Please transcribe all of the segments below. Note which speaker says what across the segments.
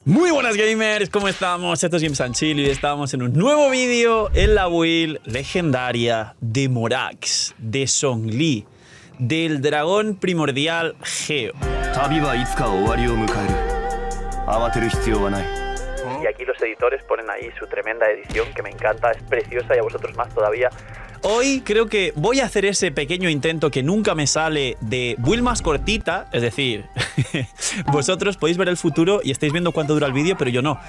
Speaker 1: Muy buenas gamers, ¿cómo estamos? Esto es Games and Chill y estamos en un nuevo vídeo en la build legendaria de Morax, de Zhongli, del dragón primordial Geo. Y aquí los editores ponen ahí su tremenda edición que me encanta, es preciosa y a vosotros más todavía. Hoy creo que voy a hacer ese pequeño intento que nunca me sale de build más cortita, es decir, vosotros podéis ver el futuro y estáis viendo cuánto dura el vídeo, pero yo no.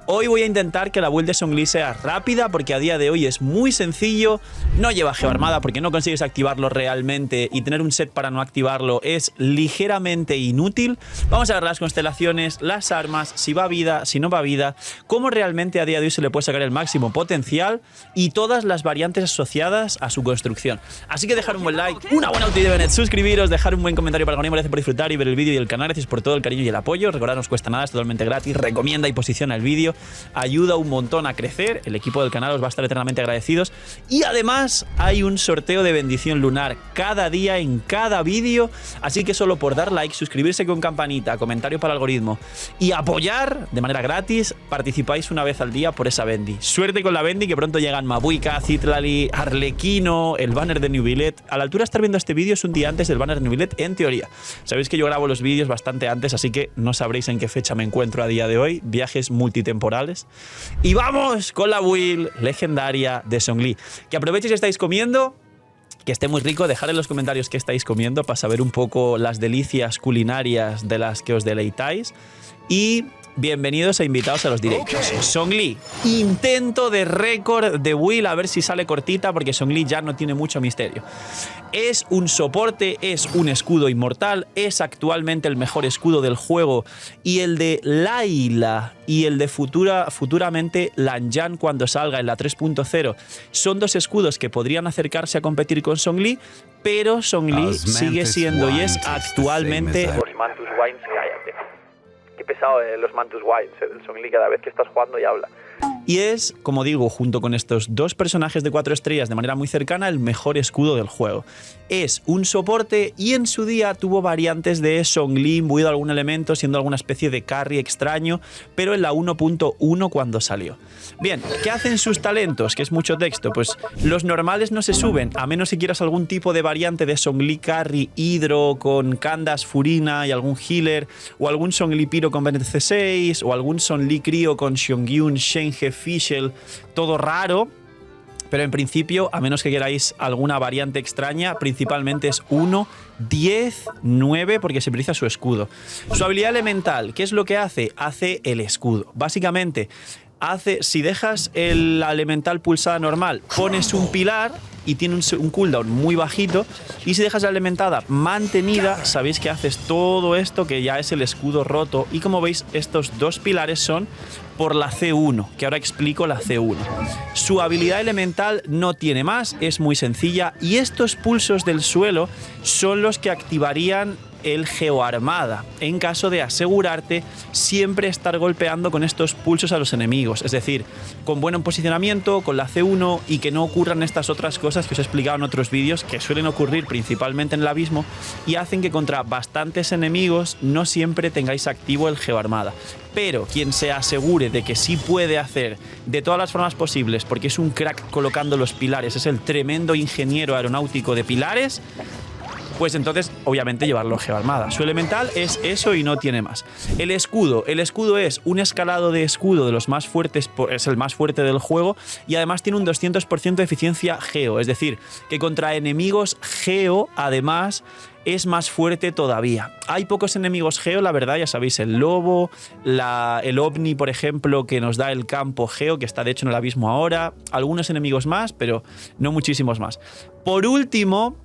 Speaker 1: Hoy voy a intentar que la build de Zhongli sea rápida porque a día de hoy es muy sencillo, no lleva geoarmada porque no consigues activarlo realmente y tener un set para no activarlo es ligeramente inútil. Vamos a ver las constelaciones, las armas, si va vida, si no va vida, cómo realmente a día de hoy se le puede sacar el máximo potencial y todas las variantes asociadas a su construcción. Así que dejar un buen like, una buena ulti de Bennett, suscribiros, dejar un buen comentario para el gracias por disfrutar y ver el vídeo y el canal, gracias por todo el cariño y el apoyo. Recordad, no os cuesta nada, es totalmente gratis, recomienda y posiciona el vídeo, ayuda un montón a crecer, el equipo del canal os va a estar eternamente agradecidos y además hay un sorteo de bendición lunar cada día en cada vídeo, así que solo por dar like, suscribirse con campanita, comentario para el algoritmo y apoyar de manera gratis, participáis una vez al día por esa bendi. Suerte con la bendi, que pronto llegan Mabuika, Citlali, Arlequino, el banner de New Billet. A la altura de estar viendo este vídeo es un día antes del banner de New Billet, en teoría. Sabéis que yo grabo los vídeos bastante antes, así que no sabréis en qué fecha me encuentro a día de hoy. Viajes multitemporales. Y vamos con la build legendaria de Zhongli. Que aprovechéis si estáis comiendo, que esté muy rico. Dejad en los comentarios qué estáis comiendo para saber un poco las delicias culinarias de las que os deleitáis. Y bienvenidos e invitados a los directos. Zhongli, intento de récord de build, a ver si sale cortita porque Zhongli ya no tiene mucho misterio. Es un soporte, es un escudo inmortal, es actualmente el mejor escudo del juego y el de Layla y el de futuramente Lanyan cuando salga en la 3.0 son dos escudos que podrían acercarse a competir con Zhongli, pero Zhongli sigue siendo y es actualmente... Los Mantus Wines, cállate. Qué pesado los Mantus Wines, del Zhongli, cada vez que estás jugando y habla. Y es, como digo, junto con estos dos personajes de 4 estrellas de manera muy cercana, el mejor escudo del juego. Es un soporte y en su día tuvo variantes de Zhongli imbuido algún elemento, siendo alguna especie de carry extraño, pero en la 1.1 cuando salió. Bien, ¿qué hacen sus talentos? Que es mucho texto. Pues los normales no se suben, a menos si quieras algún tipo de variante de Zhongli carry hidro con Candace Furina y algún healer, o algún Zhongli Pyro con Bennett C6, o algún Zhongli Crio con Xionggyun, Shenge, Fischl, todo raro. Pero en principio, a menos que queráis alguna variante extraña, principalmente es 1, 10, 9, porque se prioriza su escudo. Su habilidad elemental, ¿qué es lo que hace? Hace el escudo. Básicamente, si dejas el elemental pulsada normal, pones un pilar y tiene un cooldown muy bajito, y si dejas la elementada mantenida, sabéis que haces todo esto que ya es el escudo roto, y como veis estos dos pilares son por la C1, que ahora explico la C1. Su habilidad elemental no tiene más, es muy sencilla, y estos pulsos del suelo son los que activarían el geoarmada, en caso de asegurarte siempre estar golpeando con estos pulsos a los enemigos, es decir, con buen posicionamiento, con la C1 y que no ocurran estas otras cosas que os he explicado en otros vídeos que suelen ocurrir principalmente en el abismo y hacen que contra bastantes enemigos no siempre tengáis activo el geoarmada. Pero quien se asegure de que sí puede hacer de todas las formas posibles, porque es un crack colocando los pilares, es el tremendo ingeniero aeronáutico de pilares, pues entonces obviamente llevarlo geoarmada. Su elemental es eso y no tiene más. El escudo es un escalado de escudo de los más fuertes, es el más fuerte del juego y además tiene un 200% de eficiencia geo, es decir, que contra enemigos geo además es más fuerte todavía. Hay pocos enemigos geo, la verdad, ya sabéis, el lobo, el ovni, por ejemplo, que nos da el campo geo, que está de hecho en el abismo ahora, algunos enemigos más, pero no muchísimos más. Por último,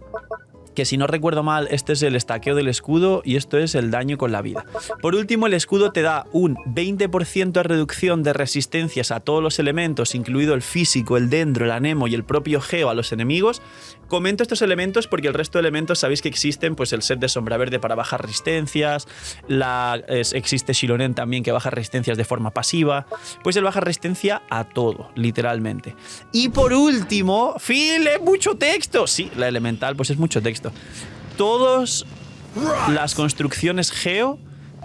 Speaker 1: que si no recuerdo mal, este es el estaqueo del escudo y esto es el daño con la vida. Por último, el escudo te da un 20% de reducción de resistencias a todos los elementos, incluido el físico, el dendro, el anemo y el propio geo a los enemigos. Comento estos elementos porque el resto de elementos sabéis que existen, pues el set de sombra verde para bajar resistencias, existe Shilonen también que baja resistencias de forma pasiva, pues él baja resistencia a todo, literalmente. Y por último, Phil, es mucho texto. Sí, la elemental pues es mucho texto. Todas las construcciones geo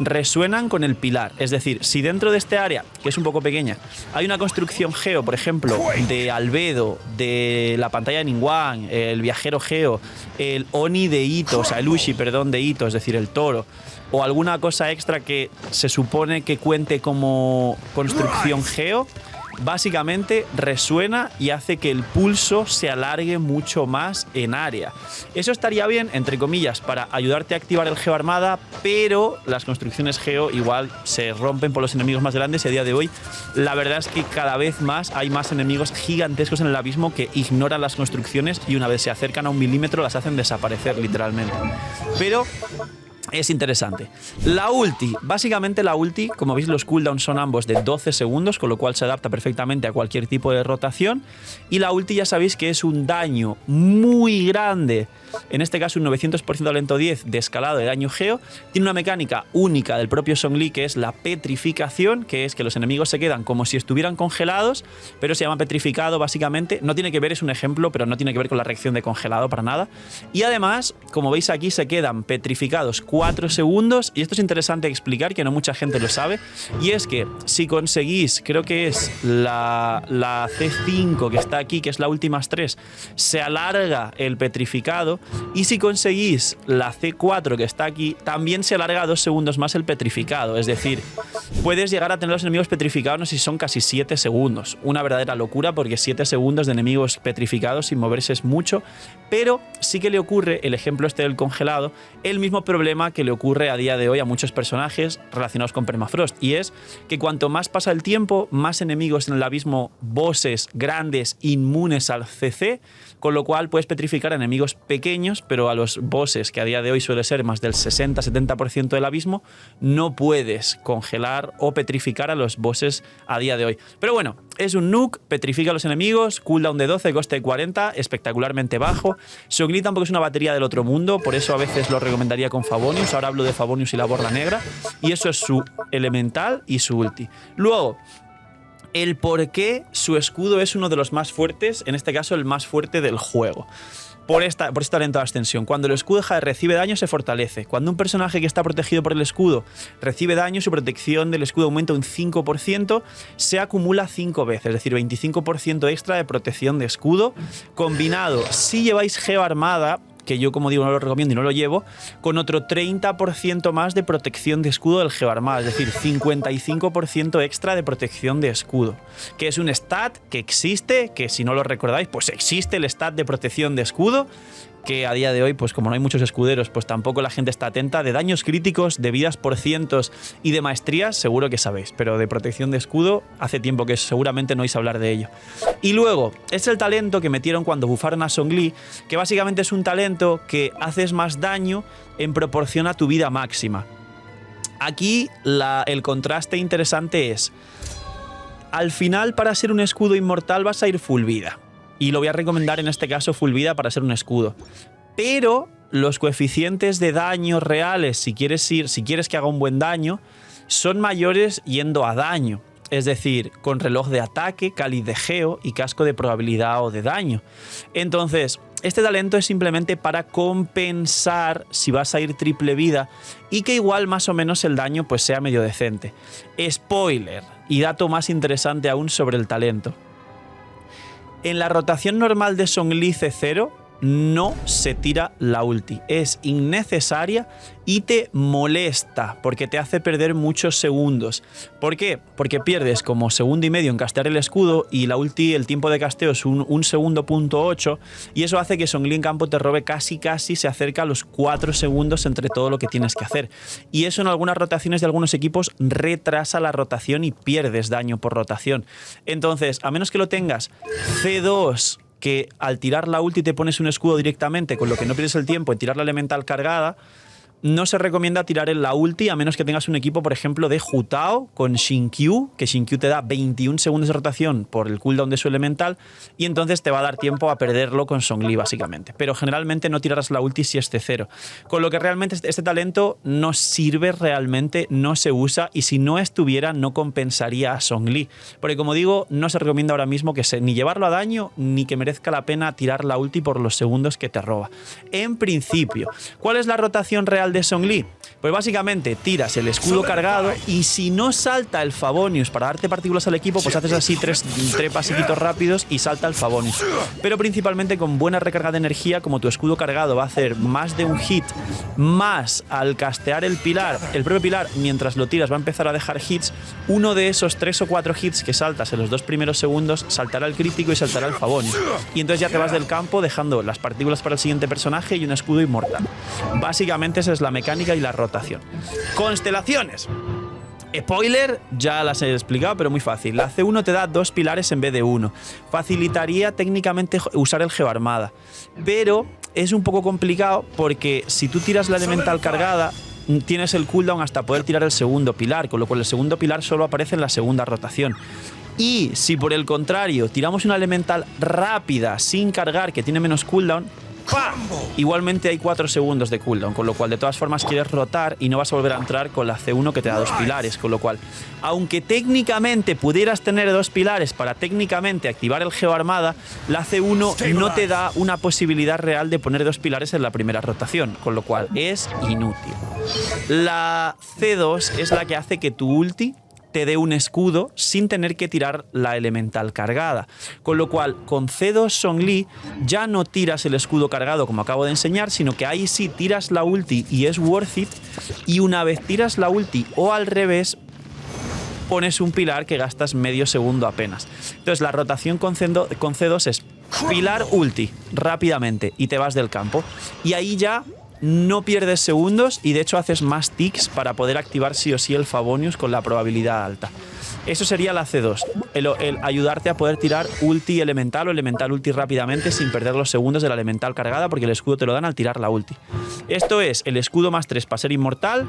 Speaker 1: resuenan con el pilar. Es decir, si dentro de este área, que es un poco pequeña, hay una construcción geo, por ejemplo, de Albedo, de la pantalla de Ningguang, el viajero geo, el Oni de Ito, o sea, el Ushi, perdón, de Ito, es decir, el toro, o alguna cosa extra que se supone que cuente como construcción geo, básicamente resuena y hace que el pulso se alargue mucho más en área. Eso estaría bien, entre comillas, para ayudarte a activar el Geo Armada, pero las construcciones Geo igual se rompen por los enemigos más grandes y a día de hoy la verdad es que cada vez más hay más enemigos gigantescos en el abismo que ignoran las construcciones y una vez se acercan a 1 milímetro las hacen desaparecer literalmente. Pero es interesante. La ulti, básicamente la ulti, como veis los cooldowns son ambos de 12 segundos, con lo cual se adapta perfectamente a cualquier tipo de rotación. Y la ulti ya sabéis que es un daño muy grande, en este caso un 900% al lento 10 de escalado de daño geo. Tiene una mecánica única del propio Zhongli que es la petrificación, que es que los enemigos se quedan como si estuvieran congelados, pero se llama petrificado básicamente. No tiene que ver, es un ejemplo, pero no tiene que ver con la reacción de congelado para nada. Y además, como veis aquí, se quedan petrificados 4 segundos, y esto es interesante explicar, que no mucha gente lo sabe, y es que si conseguís, creo que es la C5 que está aquí, que es la última 3, se alarga el petrificado, y si conseguís la C4 que está aquí, también se alarga 2 segundos más el petrificado, es decir, puedes llegar a tener los enemigos petrificados, no sé si son casi 7 segundos, una verdadera locura porque 7 segundos de enemigos petrificados sin moverse es mucho, pero sí que le ocurre, el ejemplo este del congelado, el mismo problema que le ocurre a día de hoy a muchos personajes relacionados con Permafrost, y es que cuanto más pasa el tiempo, más enemigos en el abismo, bosses grandes inmunes al CC, con lo cual puedes petrificar a enemigos pequeños, pero a los bosses, que a día de hoy suele ser más del 60-70% del abismo, no puedes congelar o petrificar a los bosses a día de hoy. Pero bueno, es un nuke, petrifica a los enemigos, cooldown de 12, coste de 40, espectacularmente bajo. Zhongli tampoco es una batería del otro mundo, por eso a veces lo recomendaría con Favonius. Ahora hablo de Favonius y la borla negra, y eso es su elemental y su ulti. Luego, el por qué su escudo es uno de los más fuertes, en este caso el más fuerte del juego. Por este talento de ascensión. Cuando el escudo recibe daño, se fortalece. Cuando un personaje que está protegido por el escudo recibe daño, su protección del escudo aumenta un 5%, se acumula 5 veces, es decir, 25% extra de protección de escudo. Combinado, si lleváis Geo Armada, que yo, como digo, no lo recomiendo y no lo llevo, con otro 30% más de protección de escudo del Geo Armada, es decir, 55% extra de protección de escudo, que es un stat que existe, que si no lo recordáis, pues existe el stat de protección de escudo, que a día de hoy, pues como no hay muchos escuderos, pues tampoco la gente está atenta. De daños críticos, de vidas por cientos y de maestrías, seguro que sabéis, pero de protección de escudo, hace tiempo que seguramente no oís hablar de ello. Y luego, es el talento que metieron cuando bufaron a Zhongli, que básicamente es un talento que haces más daño en proporción a tu vida máxima. Aquí el contraste interesante es, al final para ser un escudo inmortal vas a ir full vida. Y lo voy a recomendar en este caso full vida para ser un escudo. Pero los coeficientes de daño reales, si quieres que haga un buen daño, son mayores yendo a daño. Es decir, con reloj de ataque, cáliz de geo y casco de probabilidad o de daño. Entonces, este talento es simplemente para compensar si vas a ir triple vida y que igual más o menos el daño pues sea medio decente. Spoiler y dato más interesante aún sobre el talento. En la rotación normal de Zhongli C0 no se tira la ulti. Es innecesaria y te molesta porque te hace perder muchos segundos. ¿Por qué? Porque pierdes como segundo y medio en castear el escudo y la ulti, el tiempo de casteo es un segundo punto 8 y eso hace que Zhongli en campo te robe casi se acerca a los 4 segundos entre todo lo que tienes que hacer. Y eso en algunas rotaciones de algunos equipos retrasa la rotación y pierdes daño por rotación. Entonces, a menos que lo tengas C2, que al tirar la ulti te pones un escudo directamente, con lo que no pierdes el tiempo en tirar la elemental cargada, no se recomienda tirar en la ulti a menos que tengas un equipo, por ejemplo, de Hu Tao con Xingqiu, que Xingqiu te da 21 segundos de rotación por el cooldown de su elemental y entonces te va a dar tiempo a perderlo con Zhongli básicamente. Pero generalmente no tirarás la ulti si es C0. Con lo que realmente este talento no sirve realmente, no se usa y si no estuviera no compensaría a Zhongli. Porque como digo, no se recomienda ahora mismo que ni llevarlo a daño ni que merezca la pena tirar la ulti por los segundos que te roba. En principio, ¿cuál es la rotación real de Zhongli? Pues básicamente tiras el escudo cargado y si no salta el Favonius para darte partículas al equipo, pues haces así tres pasitos rápidos y salta el Favonius. Pero principalmente con buena recarga de energía, como tu escudo cargado va a hacer más de un hit, más al castear el propio pilar, mientras lo tiras va a empezar a dejar hits, uno de esos 3 o 4 hits que saltas en los 2 primeros segundos saltará el crítico y saltará el Favonius. Y entonces ya te vas del campo dejando las partículas para el siguiente personaje y un escudo inmortal. Básicamente esa es la mecánica y la rotación. Constelaciones. Spoiler, ya las he explicado, pero muy fácil. La C1 te da 2 pilares en vez de 1. Facilitaría técnicamente usar el Geoarmada, pero es un poco complicado porque si tú tiras la elemental cargada, tienes el cooldown hasta poder tirar el segundo pilar, con lo cual el segundo pilar solo aparece en la segunda rotación. Y si por el contrario tiramos una elemental rápida sin cargar que tiene menos cooldown, ¡pam! Igualmente hay 4 segundos de cooldown, con lo cual de todas formas quieres rotar y no vas a volver a entrar con la C1 que te da 2 pilares, con lo cual, aunque técnicamente pudieras tener 2 pilares para técnicamente activar el Geoarmada, la C1 no te da una posibilidad real de poner 2 pilares en la primera rotación, con lo cual es inútil. La C2 es la que hace que tu ulti te dé un escudo sin tener que tirar la elemental cargada. Con lo cual, con C2 Zhongli ya no tiras el escudo cargado como acabo de enseñar, sino que ahí sí tiras la ulti y es worth it, y una vez tiras la ulti o al revés, pones un pilar que gastas medio segundo apenas. Entonces la rotación con C2 es pilar ulti rápidamente y te vas del campo. Y ahí ya no pierdes segundos y de hecho haces más ticks para poder activar sí o sí el Favonius con la probabilidad alta. Eso sería la C2, el ayudarte a poder tirar ulti elemental o elemental ulti rápidamente sin perder los segundos de la elemental cargada, porque el escudo te lo dan al tirar la ulti. Esto es el escudo más 3 para ser inmortal.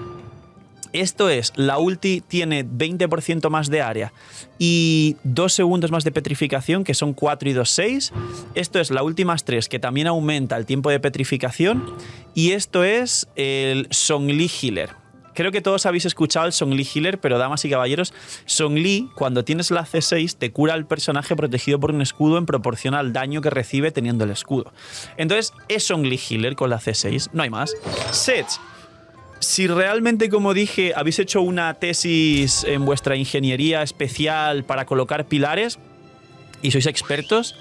Speaker 1: Esto es, la ulti tiene 20% más de área y 2 segundos más de petrificación, que son 4 y 2, 6. Esto es la ulti más 3, que también aumenta el tiempo de petrificación. Y esto es el Zhongli Healer. Creo que todos habéis escuchado el Zhongli Healer, pero damas y caballeros, Zhongli, cuando tienes la C6, te cura al personaje protegido por un escudo en proporción al daño que recibe teniendo el escudo. Entonces, es Zhongli Healer con la C6, no hay más. Sets. Si realmente, como dije, habéis hecho una tesis en vuestra ingeniería especial para colocar pilares y sois expertos,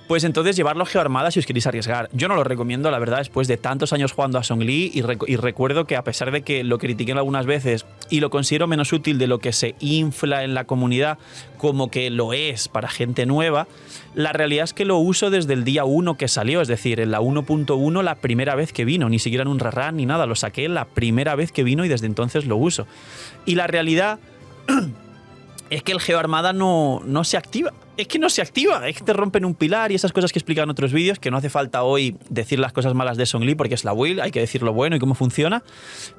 Speaker 1: pues entonces llevarlo a Geoarmada si os queréis arriesgar. Yo no lo recomiendo, la verdad, después de tantos años jugando a Zhongli y recuerdo que a pesar de que lo critiqué algunas veces y lo considero menos útil de lo que se infla en la comunidad como que lo es para gente nueva, la realidad es que lo uso desde el día 1 que salió, es decir, en la 1.1 la primera vez que vino, ni siquiera en un rerun ni nada, lo saqué la primera vez que vino y desde entonces lo uso. Y la realidad es que el Geoarmada no se activa. Es que no se activa, es que te rompen un pilar y esas cosas que he explicado en otros vídeos, que no hace falta hoy decir las cosas malas de Zhongli porque es la build, hay que decir lo bueno y cómo funciona,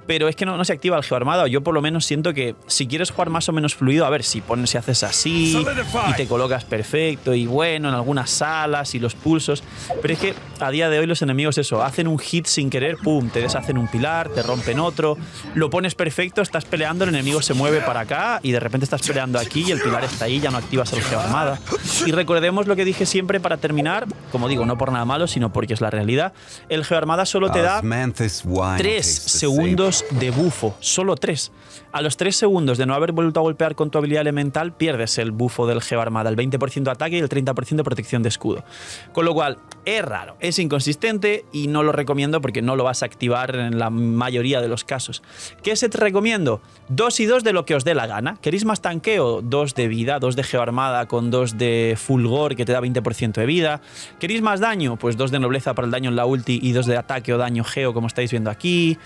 Speaker 1: pero es que no se activa el Geoarmada. Yo por lo menos siento que si quieres jugar más o menos fluido, a ver, si haces así y te colocas perfecto y bueno en algunas salas y los pulsos, pero es que a día de hoy los enemigos eso, hacen un hit sin querer, pum, te deshacen un pilar, te rompen otro, lo pones perfecto, estás peleando, el enemigo se mueve para acá y de repente estás peleando aquí y el pilar está ahí, ya no activas el Geoarmada. Y recordemos lo que dije siempre para terminar, como digo, no por nada malo, sino porque es la realidad. El Geoarmada solo te da 3 segundos de bufo, solo 3. A los 3 segundos de no haber vuelto a golpear con tu habilidad elemental, pierdes el bufo del Geoarmada, el 20% de ataque y el 30% de protección de escudo. Con lo cual, es raro, es inconsistente y no lo recomiendo porque no lo vas a activar en la mayoría de los casos. ¿Qué set recomiendo? 2 y 2 de lo que os dé la gana. ¿Queréis más tanqueo? 2 de vida, 2 de Geoarmada con 2 de fulgor que te da 20% de vida. ¿Queréis más daño? Pues 2 de nobleza para el daño en la ulti y 2 de ataque o daño geo, como estáis viendo aquí.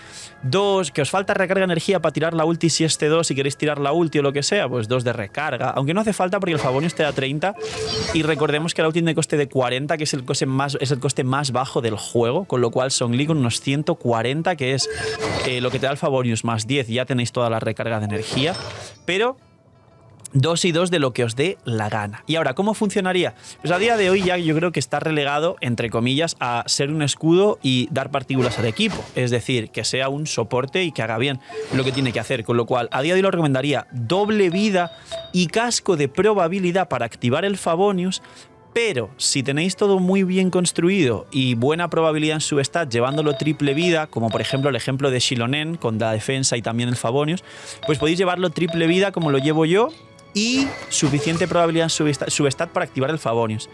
Speaker 1: 2, que os falta recarga de energía para tirar la ulti si es T2, si queréis tirar la ulti o lo que sea, pues 2 de recarga. Aunque no hace falta porque el Favonius te da 30 y recordemos que la ulti tiene coste de 40, que es el coste más bajo del juego, con lo cual Zhongli con unos 140, que es lo que te da el Favonius más 10, ya tenéis toda la recarga de energía, pero 2 y 2 de lo que os dé la gana. Y ahora, ¿cómo funcionaría? Pues a día de hoy ya yo creo que está relegado, entre comillas, a ser un escudo y dar partículas al equipo. Es decir, que sea un soporte y que haga bien lo que tiene que hacer. Con lo cual, a día de hoy lo recomendaría doble vida y casco de probabilidad para activar el Favonius, Pero si tenéis todo muy bien construido y buena probabilidad en substat llevándolo triple vida, como por ejemplo el ejemplo de Xilonen con la defensa y también el Favonius, pues podéis llevarlo triple vida como lo llevo yo y suficiente probabilidad en substat para activar el Favonius.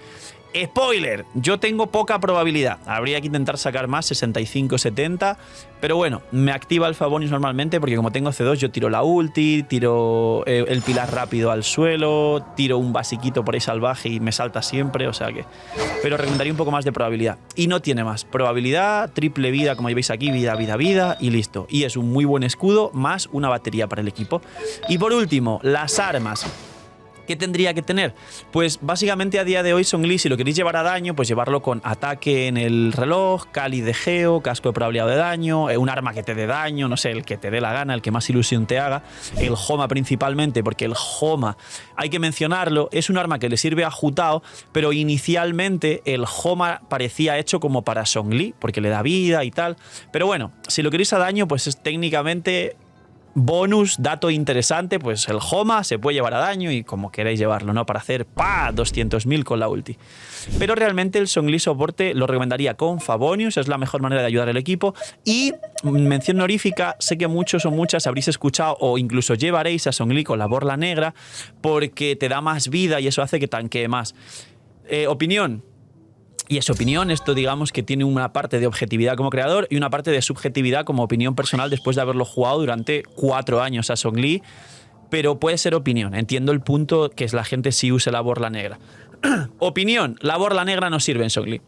Speaker 1: Spoiler, yo tengo poca probabilidad. Habría que intentar sacar más, 65-70. Pero bueno, me activa el Favonius normalmente porque como tengo C2 yo tiro la ulti, tiro el pilar rápido al suelo, tiro un basiquito por ahí salvaje y me salta siempre, o sea que... Pero recomendaría un poco más de probabilidad. Y no tiene más. Probabilidad, triple vida, como veis aquí, vida, vida, vida y listo. Y es un muy buen escudo más una batería para el equipo. Y por último, las armas. ¿Qué tendría que tener? Pues básicamente a día de hoy Zhongli, si lo queréis llevar a daño, pues llevarlo con ataque en el reloj, cáliz de geo, casco de probabilidad de daño, un arma que te dé daño, no sé, el que te dé la gana, el que más ilusión te haga, el Homa principalmente, porque el Homa, hay que mencionarlo, es un arma que le sirve a Hu Tao, pero inicialmente el Homa parecía hecho como para Zhongli, porque le da vida y tal, pero bueno, si lo queréis a daño, pues es técnicamente... Bonus, dato interesante, pues el Homa se puede llevar a daño y como queráis llevarlo, ¿no? Para hacer ¡pa! 200.000 con la ulti. Pero realmente el Zhongli soporte lo recomendaría con Favonius, es la mejor manera de ayudar al equipo. Y mención honorífica, sé que muchos o muchas habréis escuchado o incluso llevaréis a Zhongli con la borla negra porque te da más vida y eso hace que tanquee más. Opinión. Y es opinión, esto digamos que tiene una parte de objetividad como creador y una parte de subjetividad como opinión personal después de haberlo jugado durante 4 años a Zhongli, pero puede ser opinión, entiendo el punto que es la gente sí use la borla negra. Opinión, la borla negra no sirve en Zhongli.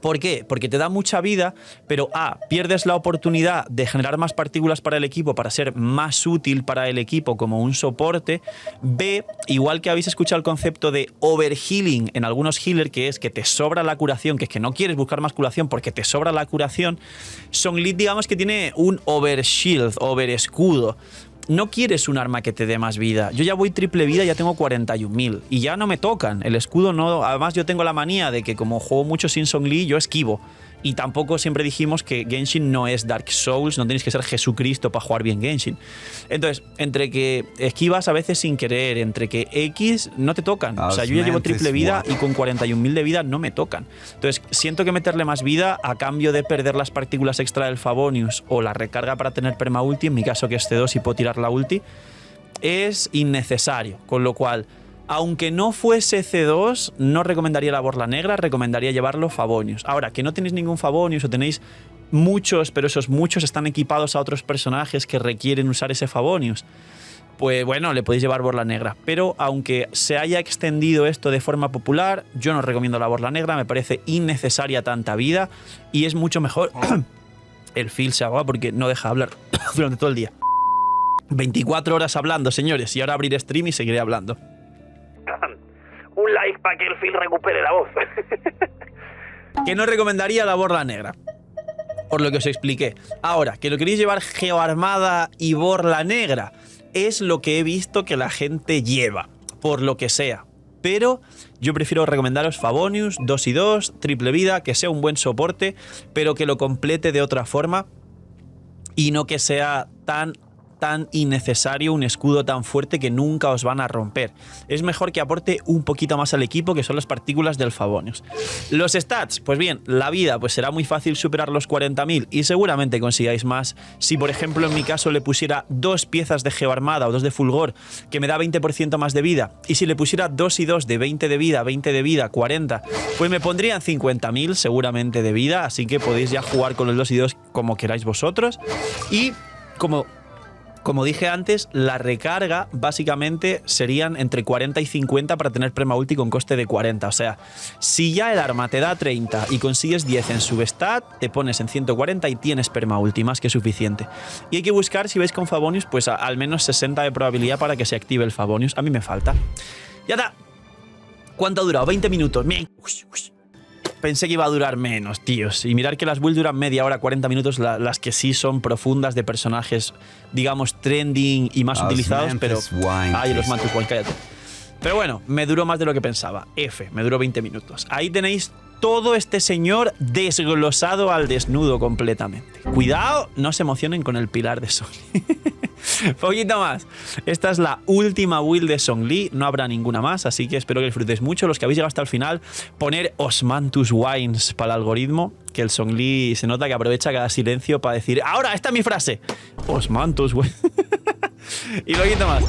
Speaker 1: ¿Por qué? Porque te da mucha vida, pero A, pierdes la oportunidad de generar más partículas para el equipo para ser más útil para el equipo como un soporte. B, igual que habéis escuchado el concepto de overhealing en algunos healers, que es que te sobra la curación, que es que no quieres buscar más curación porque te sobra la curación, Zhongli digamos que tiene un overshield, overescudo. No quieres un arma que te dé más vida. Yo ya voy triple vida, ya tengo 41.000 y ya no me tocan. El escudo no... Además yo tengo la manía de que como juego mucho sin Zhongli, yo esquivo. Y tampoco siempre dijimos que Genshin no es Dark Souls, no tienes que ser Jesucristo para jugar bien Genshin. Entonces, entre que esquivas a veces sin querer, entre que X no te tocan. O sea, yo ya llevo triple vida y con 41.000 de vida no me tocan. Entonces, siento que meterle más vida a cambio de perder las partículas extra del Favonius o la recarga para tener perma ulti, en mi caso que es C2 y puedo tirar la ulti, es innecesario. Con lo cual... Aunque no fuese C2, no recomendaría la borla negra, recomendaría llevarlo Favonius. Ahora, que no tenéis ningún Favonius o tenéis muchos, pero esos muchos están equipados a otros personajes que requieren usar ese Favonius, pues bueno, le podéis llevar borla negra. Pero aunque se haya extendido esto de forma popular, yo no recomiendo la borla negra, me parece innecesaria tanta vida y es mucho mejor... El Phil se ahoga porque no deja hablar durante todo el día. 24 horas hablando, señores, y ahora abriré stream y seguiré hablando.
Speaker 2: Un like para que el Phil recupere la voz.
Speaker 1: Que no recomendaría la borla negra, por lo que os expliqué. Ahora, que lo queréis llevar geoarmada y borla negra, es lo que he visto que la gente lleva, por lo que sea. Pero yo prefiero recomendaros Favonius, 2 y 2, triple vida, que sea un buen soporte, pero que lo complete de otra forma y no que sea tan innecesario un escudo tan fuerte que nunca os van a romper. Es mejor que aporte un poquito más al equipo, que son las partículas del Favonius. Los stats, pues bien, la vida, pues será muy fácil superar los 40.000 y seguramente consigáis más. Si por ejemplo en mi caso le pusiera 2 piezas de geoarmada o 2 de fulgor, que me da 20% más de vida, y si le pusiera 2 y 2 de 20 de vida, 20 de vida, 40, pues me pondrían 50.000 seguramente de vida, así que podéis ya jugar con los 2 y 2 como queráis vosotros. Y como dije antes, la recarga básicamente serían entre 40 y 50 para tener prema ulti con coste de 40. O sea, si ya el arma te da 30 y consigues 10 en substat, te pones en 140 y tienes perma ulti, más que suficiente. Y hay que buscar, si veis con Favonius, pues al menos 60 de probabilidad para que se active el Favonius. A mí me falta. ¡Ya está! ¿Cuánto ha durado? 20 minutos. Bien. Pensé que iba a durar menos, tíos. Y mirar que las builds duran media hora, 40 minutos, las que sí son profundas de personajes, digamos, trending y más utilizados, pero... Ay, los Mantis Wine, cállate. Pero bueno, me duró más de lo que pensaba. F, me duró 20 minutos. Ahí tenéis todo este señor desglosado al desnudo completamente. Cuidado, no se emocionen con el pilar de Sony. Poquito más. Esta es la última build de Zhongli. No habrá ninguna más, así que espero que disfrutéis mucho. Los que habéis llegado hasta el final, poner Osmanthus Wines para el algoritmo, que el Zhongli se nota que aprovecha cada silencio para decir ahora, esta es mi frase. Osmanthus Wines. Y poquito más.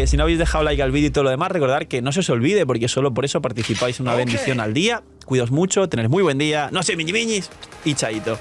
Speaker 1: Si no habéis dejado like al vídeo y todo lo demás, recordad que no se os olvide, porque solo por eso participáis en una bendición al día. Cuidaos mucho, tenéis muy buen día. No sé, miñi miñis y chaito.